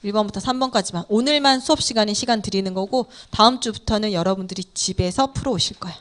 1번부터 3번까지만. 오늘만 수업 시간에 시간 드리는 거고 다음 주부터는 여러분들이 집에서 풀어오실 거야.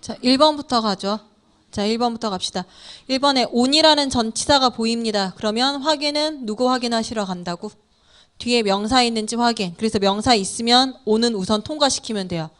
자, 1번부터 가죠. 자, 1번부터 갑시다. 1번에 on이라는 전치사가 보입니다. 그러면 확인은 누구 확인하시러 간다고? 뒤에 명사 있는지 확인. 그래서 명사 있으면 on은 우선 통과시키면 돼요.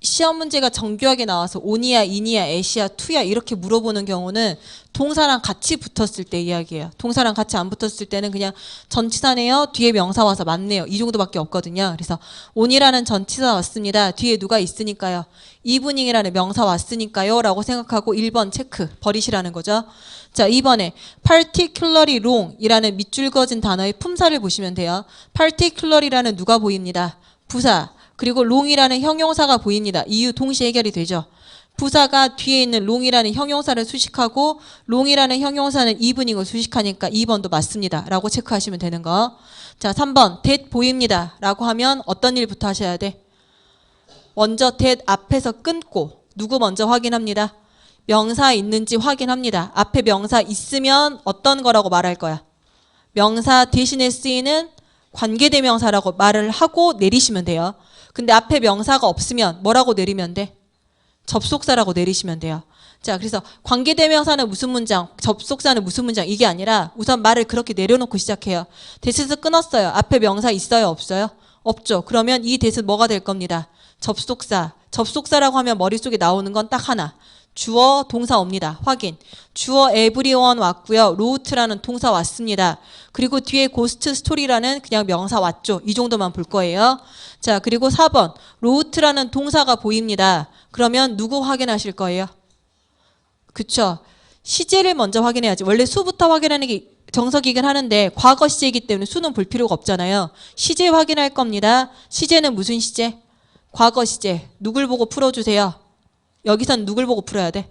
시험 문제가 정교하게 나와서 on이야, in이야, at이야, to야 이렇게 물어보는 경우는 동사랑 같이 붙었을 때 이야기예요. 동사랑 같이 안 붙었을 때는 그냥 전치사네요. 뒤에 명사 와서 맞네요. 이 정도밖에 없거든요. 그래서 on이라는 전치사 왔습니다. 뒤에 누가 있으니까요. evening이라는 명사 왔으니까요. 라고 생각하고 1번 체크 버리시라는 거죠. 자, 2번에 particularly long 이라는 밑줄 그어진 단어의 품사를 보시면 돼요. particular이라는 누가 보입니다. 부사. 그리고 long이라는 형용사가 보입니다. 이유 동시에 해결이 되죠. 부사가 뒤에 있는 long이라는 형용사를 수식하고 long이라는 형용사는 evening을 수식하니까 2번도 맞습니다. 라고 체크하시면 되는 거. 자, 3번 that 보입니다. 라고 하면 어떤 일부터 하셔야 돼? 먼저 that 앞에서 끊고 누구 먼저 확인합니다. 명사 있는지 확인합니다. 앞에 명사 있으면 어떤 거라고 말할 거야? 명사 대신에 쓰이는 관계대명사라고 말을 하고 내리시면 돼요. 근데 앞에 명사가 없으면 뭐라고 내리면 돼? 접속사라고 내리시면 돼요. 자, 그래서 관계대명사는 무슨 문장, 접속사는 무슨 문장 이게 아니라 우선 말을 그렇게 내려놓고 시작해요. that에서 끊었어요. 앞에 명사 있어요? 없어요? 없죠. 그러면 이 that은 뭐가 될 겁니다. 접속사. 접속사라고 하면 머릿속에 나오는 건 딱 하나. 주어 동사 옵니다. 확인. 주어 everyone 왔고요. wrote라는 동사 왔습니다. 그리고 뒤에 ghost story라는 그냥 명사 왔죠. 이 정도만 볼 거예요. 자, 그리고 4번 wrote라는 동사가 보입니다. 그러면 누구 확인하실 거예요? 그쵸. 시제를 먼저 확인해야지. 원래 수부터 확인하는 게 정석이긴 하는데 과거 시제이기 때문에 수는 볼 필요가 없잖아요. 시제 확인할 겁니다. 시제는 무슨 시제? 과거 시제. 누굴 보고 풀어주세요. 여기선 누굴 보고 풀어야 돼?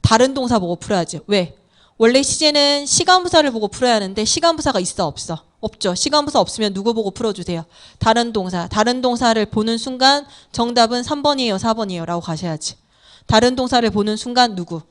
다른 동사 보고 풀어야지. 왜? 원래 시제는 시간부사를 보고 풀어야 하는데 시간부사가 있어 없어? 없죠. 시간부사 없으면 누구 보고 풀어주세요? 다른 동사. 다른 동사를 보는 순간 정답은 3번이에요 4번이에요 라고 가셔야지. 다른 동사를 보는 순간 누구?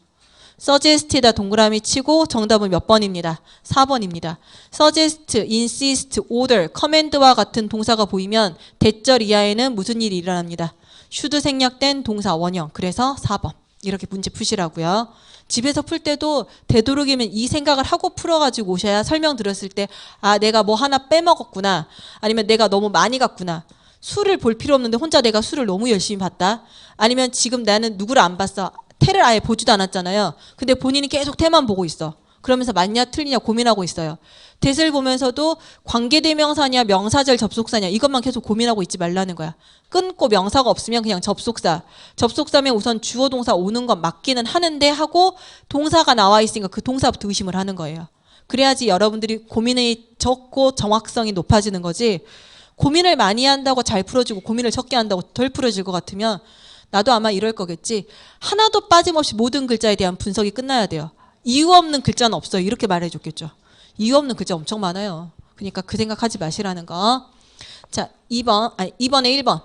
suggest에다 동그라미 치고 정답은 몇 번입니다. 4번입니다. suggest, insist, order, command와 같은 동사가 보이면 대절 이하에는 무슨 일이 일어납니다. should 생략된 동사 원형. 그래서 4번. 이렇게 문제 푸시라고요. 집에서 풀 때도 되도록이면 이 생각을 하고 풀어가지고 오셔야 설명 들었을 때 아 내가 뭐 하나 빼먹었구나. 아니면 내가 너무 많이 갔구나. 수를 볼 필요 없는데 혼자 내가 수를 너무 열심히 봤다. 아니면 지금 나는 누구를 안 봤어. 태를 아예 보지도 않았잖아요. 근데 본인이 계속 태만 보고 있어. 그러면서 맞냐 틀리냐 고민하고 있어요. that을 보면서도 관계대명사냐 명사절 접속사냐 이것만 계속 고민하고 있지 말라는 거야. 끊고 명사가 없으면 그냥 접속사. 접속사면 우선 주어 동사 오는 건 맞기는 하는데 하고 동사가 나와 있으니까 그 동사부터 의심을 하는 거예요. 그래야지 여러분들이 고민이 적고 정확성이 높아지는 거지. 고민을 많이 한다고 잘 풀어지고 고민을 적게 한다고 덜 풀어질 것 같으면 나도 아마 이럴 거겠지. 하나도 빠짐없이 모든 글자에 대한 분석이 끝나야 돼요. 이유 없는 글자는 없어요. 이렇게 말해줬겠죠. 이유 없는 글자 엄청 많아요. 그러니까 그 생각하지 마시라는 거. 자, 2번에 1번.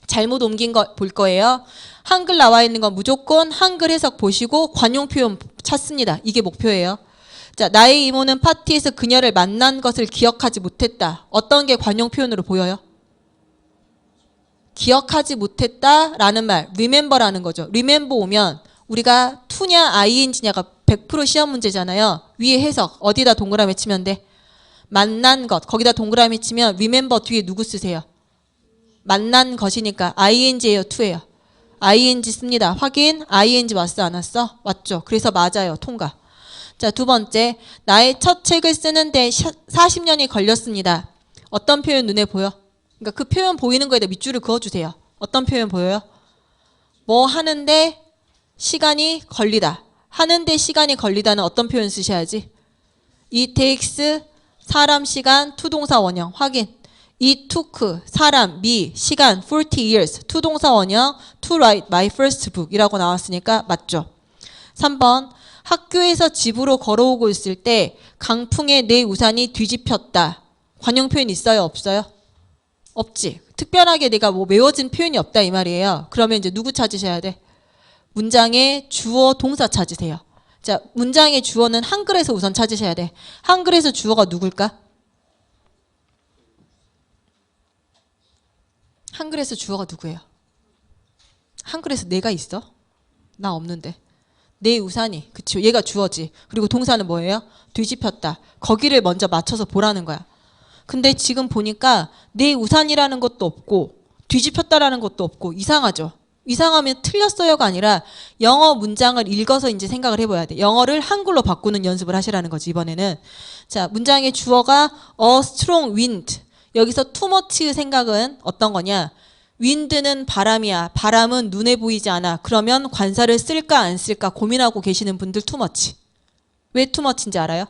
잘못 옮긴 거 볼 거예요. 한글 나와 있는 건 무조건 한글 해석 보시고 관용 표현 찾습니다. 이게 목표예요. 자, 나의 이모는 파티에서 그녀를 만난 것을 기억하지 못했다. 어떤 게 관용 표현으로 보여요? 기억하지 못했다라는 말, remember라는 거죠. remember 오면 우리가 to냐 ing냐가 100% 시험 문제잖아요. 위에 해석 어디다 동그라미 치면 돼? 만난 것 거기다 동그라미 치면 remember 뒤에 누구 쓰세요? 만난 것이니까 ing예요, to예요? ing 씁니다. 확인. ing 왔어 안 왔어? 왔죠. 그래서 맞아요. 통과. 자, 두 번째. 나의 첫 책을 쓰는데 40년이 걸렸습니다. 어떤 표현 눈에 보여? 그러니까 그 표현 보이는 거에다 밑줄을 그어주세요. 어떤 표현 보여요? 뭐 하는데 시간이 걸리다. 하는데 시간이 걸리다는 어떤 표현 쓰셔야지? It takes 사람 시간 투동사 원형 확인. It took 사람 me 시간 40 years 투동사 원형 to write my first book 이라고 나왔으니까 맞죠. 3번 학교에서 집으로 걸어오고 있을 때 강풍에 내 우산이 뒤집혔다. 관용 표현 있어요? 없어요? 없지. 특별하게 내가 뭐 외워진 표현이 없다 이 말이에요. 그러면 이제 누구 찾으셔야 돼? 문장의 주어 동사 찾으세요. 자, 문장의 주어는 한글에서 우선 찾으셔야 돼. 한글에서 주어가 누굴까? 한글에서 주어가 누구예요? 한글에서 내가 있어? 나 없는데. 내 우산이. 그쵸. 얘가 주어지. 그리고 동사는 뭐예요? 뒤집혔다. 거기를 먼저 맞춰서 보라는 거야. 근데 지금 보니까 내 우산이라는 것도 없고 뒤집혔다라는 것도 없고 이상하죠. 이상하면 틀렸어요가 아니라 영어 문장을 읽어서 이제 생각을 해봐야 돼. 영어를 한글로 바꾸는 연습을 하시라는 거지 이번에는. 자, 문장의 주어가 a strong wind. 여기서 too much의 생각은 어떤 거냐. 윈드는 바람이야. 바람은 눈에 보이지 않아. 그러면 관사를 쓸까 안 쓸까 고민하고 계시는 분들 too much. 왜 too much인지 알아요?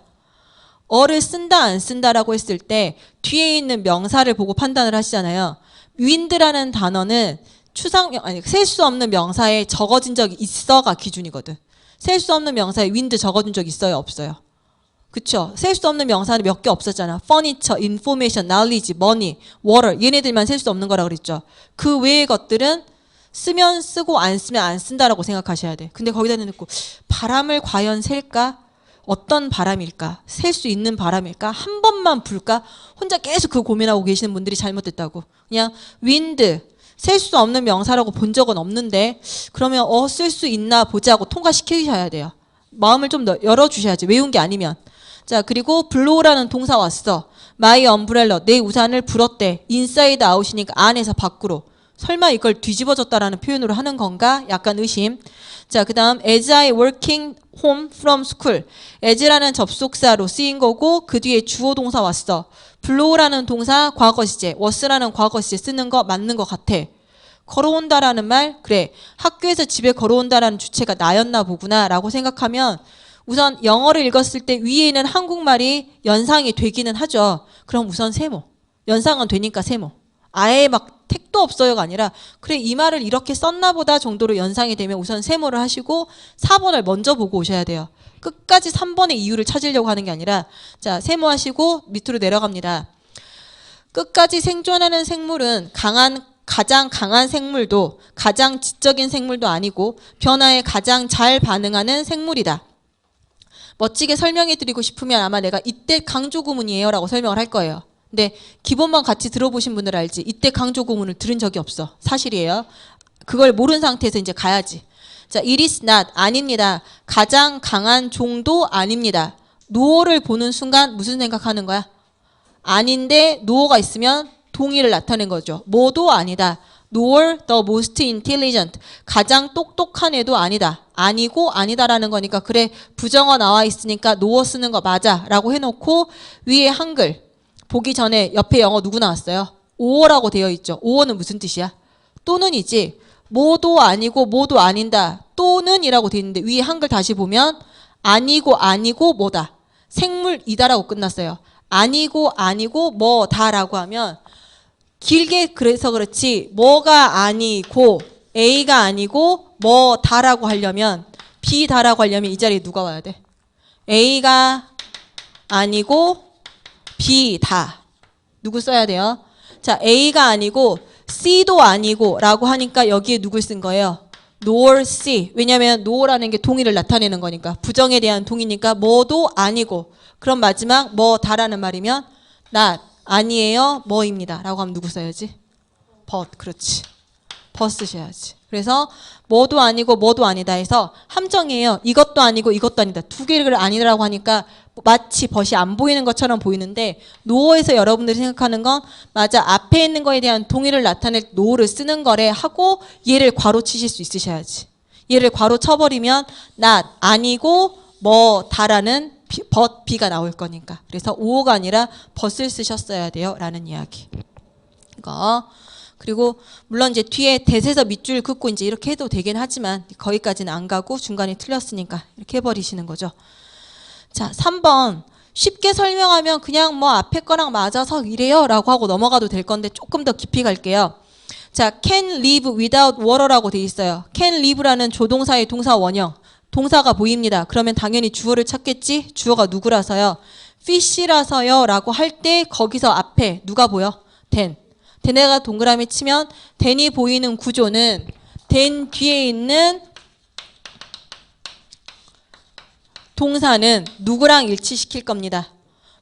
어를 쓴다 안 쓴다라고 했을 때 뒤에 있는 명사를 보고 판단을 하시잖아요. wind라는 단어는 셀 수 없는 명사에 적어진 적이 있어가 기준이거든. 셀 수 없는 명사에 wind 적어준 적 있어요? 없어요? 그쵸? 셀 수 없는 명사는 몇 개 없었잖아. furniture, information, knowledge, money, water 얘네들만 셀 수 없는 거라 그랬죠. 그 외의 것들은 쓰면 쓰고 안 쓰면 안 쓴다라고 생각하셔야 돼. 근데 거기다 넣고 바람을 과연 셀까? 어떤 바람일까? 셀 수 있는 바람일까? 한 번만 불까? 혼자 계속 그 고민하고 계시는 분들이 잘못됐다고. 그냥 wind 셀 수 없는 명사라고 본 적은 없는데 그러면 쓸 수 있나 보자고 통과시키셔야 돼요. 마음을 좀 열어주셔야지. 외운 게 아니면. 자, 그리고 blow라는 동사 왔어. my umbrella, 내 우산을 불었대. inside out이니까 안에서 밖으로. 설마 이걸 뒤집어졌다라는 표현으로 하는 건가? 약간 의심. 자, 그 다음 as I working home from school. as라는 접속사로 쓰인 거고 그 뒤에 주어 동사 왔어. blow라는 동사 과거 시제, was라는 과거 시제 쓰는 거 맞는 것 같아. 걸어온다라는 말, 그래. 학교에서 집에 걸어온다라는 주체가 나였나 보구나 라고 생각하면 우선 영어를 읽었을 때 위에 있는 한국말이 연상이 되기는 하죠. 그럼 우선 세모. 연상은 되니까 세모. 아예 막 택도 없어요가 아니라 그래 이 말을 이렇게 썼나 보다 정도로 연상이 되면 우선 세모를 하시고 4번을 먼저 보고 오셔야 돼요. 끝까지 3번의 이유를 찾으려고 하는 게 아니라 자, 세모하시고 밑으로 내려갑니다. 끝까지 생존하는 생물은 가장 강한 생물도 가장 지적인 생물도 아니고 변화에 가장 잘 반응하는 생물이다. 멋지게 설명해 드리고 싶으면 아마 내가 이때 강조구문이에요 라고 설명을 할 거예요. 근데 기본만 같이 들어보신 분들 알지? 이때 강조구문을 들은 적이 없어. 사실이에요. 그걸 모르는 상태에서 이제 가야지. 자, it is not, 아닙니다. 가장 강한 종도 아닙니다. 노어를 보는 순간 무슨 생각하는 거야? 아닌데 노어가 있으면 동의를 나타낸 거죠. 뭐도 아니다. nor the most intelligent. 가장 똑똑한 애도 아니다. 아니고 아니다라는 거니까 그래 부정어 나와 있으니까 nor 쓰는 거 맞아 라고 해놓고 위에 한글 보기 전에 옆에 영어 누구 나왔어요? or라고 되어 있죠. or는 무슨 뜻이야? 또는이지. 뭐도 아니고 뭐도 아닌다. 또는 이라고 되어 있는데 위에 한글 다시 보면 아니고 뭐다. 생물이다라고 끝났어요. 아니고 뭐다라고 하면 길게 그래서 그렇지 뭐가 아니고 A가 아니고 뭐다라고 하려면 B다라고 하려면 이 자리에 누가 와야 돼? A가 아니고 B다. 누구 써야 돼요? 자, A가 아니고 C도 아니고 라고 하니까 여기에 누굴 쓴 거예요? nor C. 왜냐하면 nor라는 게 동의를 나타내는 거니까 부정에 대한 동의니까 뭐도 아니고 그럼 마지막 뭐다라는 말이면 not. 아니에요. 뭐입니다. 라고 하면 누구 써야지? but. 그렇지. but 쓰셔야지. 그래서 뭐도 아니고 뭐도 아니다 해서 함정이에요. 이것도 아니고 이것도 아니다. 두 개를 아니라고 하니까 마치 벗이 안 보이는 것처럼 보이는데 no에서 여러분들이 생각하는 건 맞아. 앞에 있는 거에 대한 동의를 나타낼 no를 쓰는 거래 하고 얘를 괄호 치실 수 있으셔야지. 얘를 괄호 쳐버리면 not. 아니고 뭐다라는 but B가 나올 거니까. 그래서 오어가 아니라 but을 쓰셨어야 돼요. 라는 이야기. 이거. 그리고 물론 이제 뒤에 대세서 밑줄 긋고 이제 이렇게 해도 되긴 하지만 거기까지는 안 가고 중간에 틀렸으니까 이렇게 해버리시는 거죠. 자, 3번. 쉽게 설명하면 그냥 뭐 앞에 거랑 맞아서 이래요 라고 하고 넘어가도 될 건데 조금 더 깊이 갈게요. 자, can live without water라고 돼 있어요. can live라는 조동사의 동사 원형. 동사가 보입니다. 그러면 당연히 주어를 찾겠지? 주어가 누구라서요? fish라서요 라고 할 때 거기서 앞에 누가 보여? then. then에가 동그라미 치면 then이 보이는 구조는 then 뒤에 있는 동사는 누구랑 일치시킬 겁니다.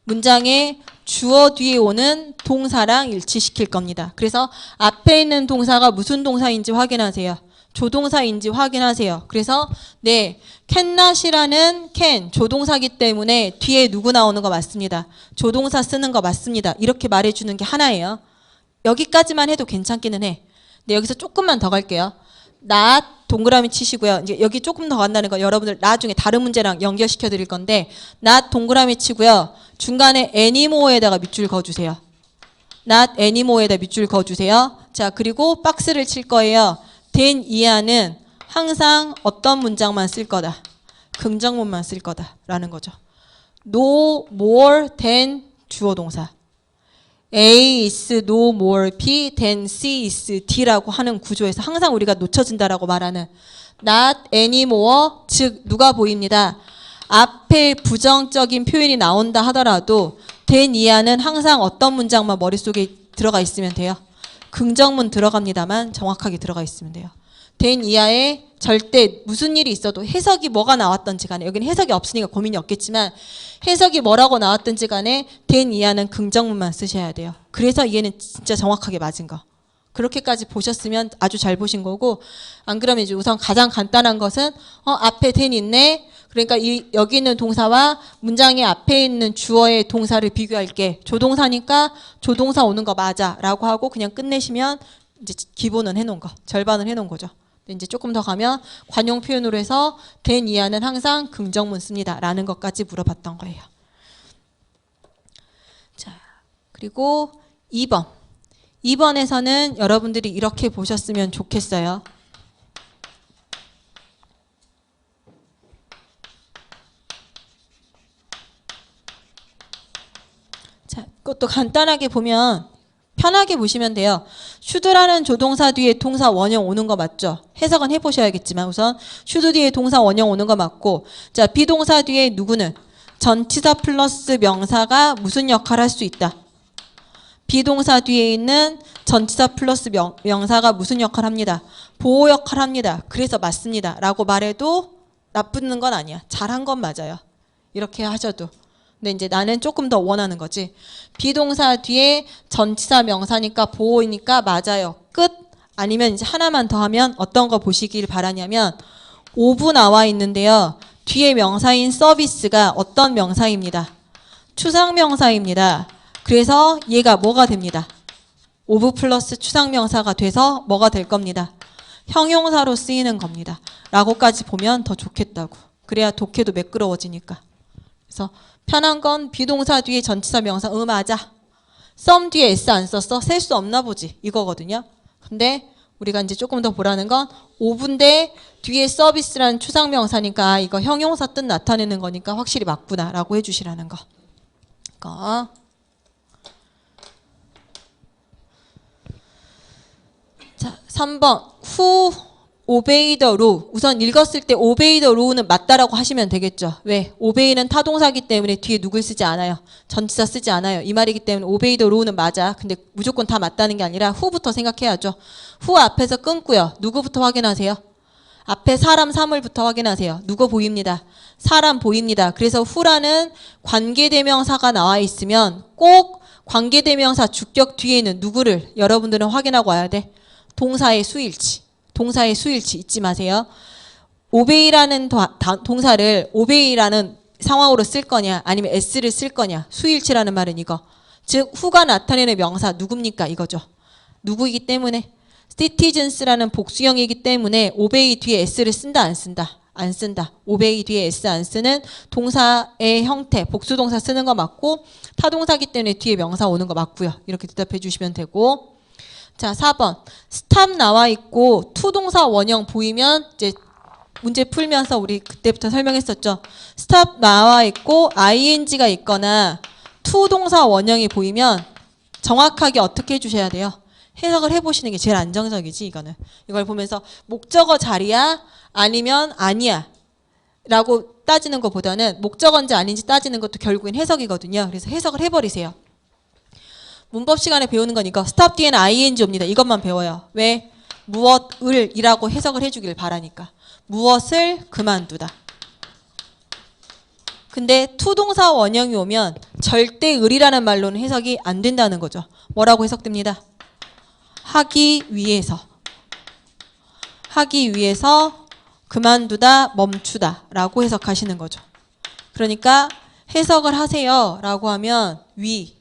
문장의 주어 뒤에 오는 동사랑 일치시킬 겁니다. 그래서 앞에 있는 동사가 무슨 동사인지 확인하세요. 조동사인지 확인하세요. 그래서 네, cannot이라는 can 조동사기 때문에 뒤에 누구 나오는 거 맞습니다. 조동사 쓰는 거 맞습니다. 이렇게 말해주는 게 하나예요. 여기까지만 해도 괜찮기는 해. 근데 여기서 조금만 더 갈게요. not 동그라미 치시고요. 이제 여기 조금 더 간다는 거 여러분들 나중에 다른 문제랑 연결시켜 드릴 건데 not 동그라미 치고요. 중간에 anymore에다가 밑줄 그어주세요. not anymore에다 밑줄 그어주세요. 자, 그리고 박스를 칠 거예요. then 이하는 항상 어떤 문장만 쓸 거다. 긍정문만 쓸 거다라는 거죠. no more than 주어 동사. A is no more B than C is D라고 하는 구조에서 항상 우리가 놓쳐진다라고 말하는 not anymore, 즉 누가 보입니다. 앞에 부정적인 표현이 나온다 하더라도 than 이하는 항상 어떤 문장만 머릿속에 들어가 있으면 돼요. 긍정문 들어갑니다만 정확하게 들어가 있으면 돼요. than 이하에 절대 무슨 일이 있어도 해석이 뭐가 나왔던지 간에 여기는 해석이 없으니까 고민이 없겠지만 해석이 뭐라고 나왔던지 간에 than 이하는 긍정문만 쓰셔야 돼요. 그래서 얘는 진짜 정확하게 맞은 거. 그렇게까지 보셨으면 아주 잘 보신 거고 안 그러면 이제 우선 가장 간단한 것은 앞에 than 있네. 그러니까 여기 있는 동사와 문장의 앞에 있는 주어의 동사를 비교할게. 조동사니까 조동사 오는 거 맞아 라고 하고 그냥 끝내시면 이제 기본은 해놓은 거. 절반은 해놓은 거죠. 이제 조금 더 가면 관용 표현으로 해서 than 이하는 항상 긍정문 씁니다 라는 것까지 물어봤던 거예요. 자, 그리고 2번. 2번에서는 여러분들이 이렇게 보셨으면 좋겠어요. 자, 이것도 간단하게 보면 편하게 보시면 돼요. should라는 조동사 뒤에 동사 원형 오는 거 맞죠? 해석은 해보셔야겠지만 우선 should 뒤에 동사 원형 오는 거 맞고 자, 비동사 뒤에 누구는 전치사 플러스 명사가 무슨 역할을 할 수 있다. 비동사 뒤에 있는 전치사 플러스 명사가 무슨 역할을 합니다. 보호 역할을 합니다. 그래서 맞습니다. 라고 말해도 나쁘는 건 아니야. 잘한 건 맞아요. 이렇게 하셔도. 근데 이제 나는 조금 더 원하는 거지. 비동사 뒤에 전치사 명사니까 보호이니까 맞아요. 끝. 아니면 이제 하나만 더 하면 어떤 거 보시길 바라냐면 5부 나와 있는데요. 뒤에 명사인 서비스가 어떤 명사입니다. 추상명사입니다. 그래서 얘가 뭐가 됩니다. 5부 플러스 추상명사가 돼서 뭐가 될 겁니다. 형용사로 쓰이는 겁니다. 라고까지 보면 더 좋겠다고. 그래야 독해도 매끄러워지니까. 그래서 편한 건 비동사 뒤에 전치사 명사 맞아. some 뒤에 s 안 썼어? 셀 수 없나 보지. 이거거든요. 근데 우리가 이제 조금 더 보라는 건 5분대 뒤에 서비스라는 추상명사니까 이거 형용사 뜻 나타내는 거니까 확실히 맞구나 라고 해주시라는 거. 자, 3번 who obey the law. 우선 읽었을 때 obey the law는 맞다라고 하시면 되겠죠. 왜? obey는 타동사기 때문에 뒤에 누굴 쓰지 않아요. 전치사 쓰지 않아요. 이 말이기 때문에 obey the law는 맞아. 근데 무조건 다 맞다는 게 아니라 who부터 생각해야죠. who 앞에서 끊고요. 누구부터 확인하세요? 앞에 사람 사물부터 확인하세요. 누구 보입니다. 사람 보입니다. 그래서 who라는 관계대명사가 나와 있으면 꼭 관계대명사 주격 뒤에는 누구를 여러분들은 확인하고 와야 돼. 동사의 수일치. 동사의 수일치 잊지 마세요. obey라는 동사를 obey라는 상황으로 쓸 거냐 아니면 s를 쓸 거냐. 수일치라는 말은 이거. 즉 who가 나타내는 명사 누굽니까 이거죠. 누구이기 때문에 citizens라는 복수형이기 때문에 obey 뒤에 s를 쓴다 안 쓴다. 안 쓴다. obey 뒤에 s 안 쓰는 동사의 형태 복수동사 쓰는 거 맞고 타동사기 때문에 뒤에 명사 오는 거 맞고요. 이렇게 대답해 주시면 되고 자 4번 stop 나와 있고 to 동사 원형 보이면 이제 문제 풀면서 우리 그때부터 설명했었죠. stop 나와 있고 ing가 있거나 to 동사 원형이 보이면 정확하게 어떻게 해주셔야 돼요. 해석을 해보시는 게 제일 안정적이지 이거는. 이걸 보면서 목적어 자리야 아니면 아니야 라고 따지는 것보다는 목적어인지 아닌지 따지는 것도 결국엔 해석이거든요. 그래서 해석을 해버리세요. 문법 시간에 배우는 건 이거 stop 뒤에는 ing 옵니다. 이것만 배워요. 왜? 무엇을 이라고 해석을 해주길 바라니까. 무엇을 그만두다. 근데 to 동사 원형이 오면 절대 을이라는 말로는 해석이 안 된다는 거죠. 뭐라고 해석됩니다. 하기 위해서. 하기 위해서 그만두다, 멈추다 라고 해석하시는 거죠. 그러니까 해석을 하세요 라고 하면 we,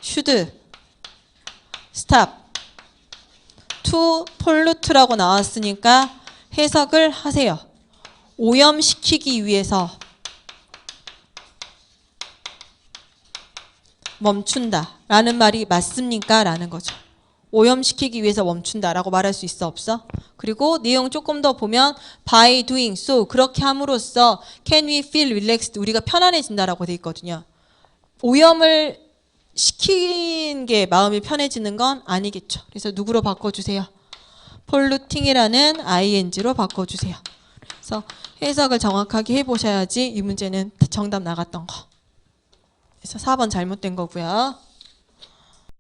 should, stop, to, pollute라고 나왔으니까 해석을 하세요. 오염시키기 위해서 멈춘다 라는 말이 맞습니까? 라는 거죠. 오염시키기 위해서 멈춘다 라고 말할 수 있어 없어? 그리고 내용 조금 더 보면 by doing so 그렇게 함으로써 can we feel relaxed 우리가 편안해진다 라고 돼 있거든요. 오염을 시킨 게 마음이 편해지는 건 아니겠죠. 그래서 누구로 바꿔주세요? polluting이라는 ing로 바꿔주세요. 그래서 해석을 정확하게 해보셔야지 이 문제는 정답 나갔던 거. 그래서 4번 잘못된 거고요.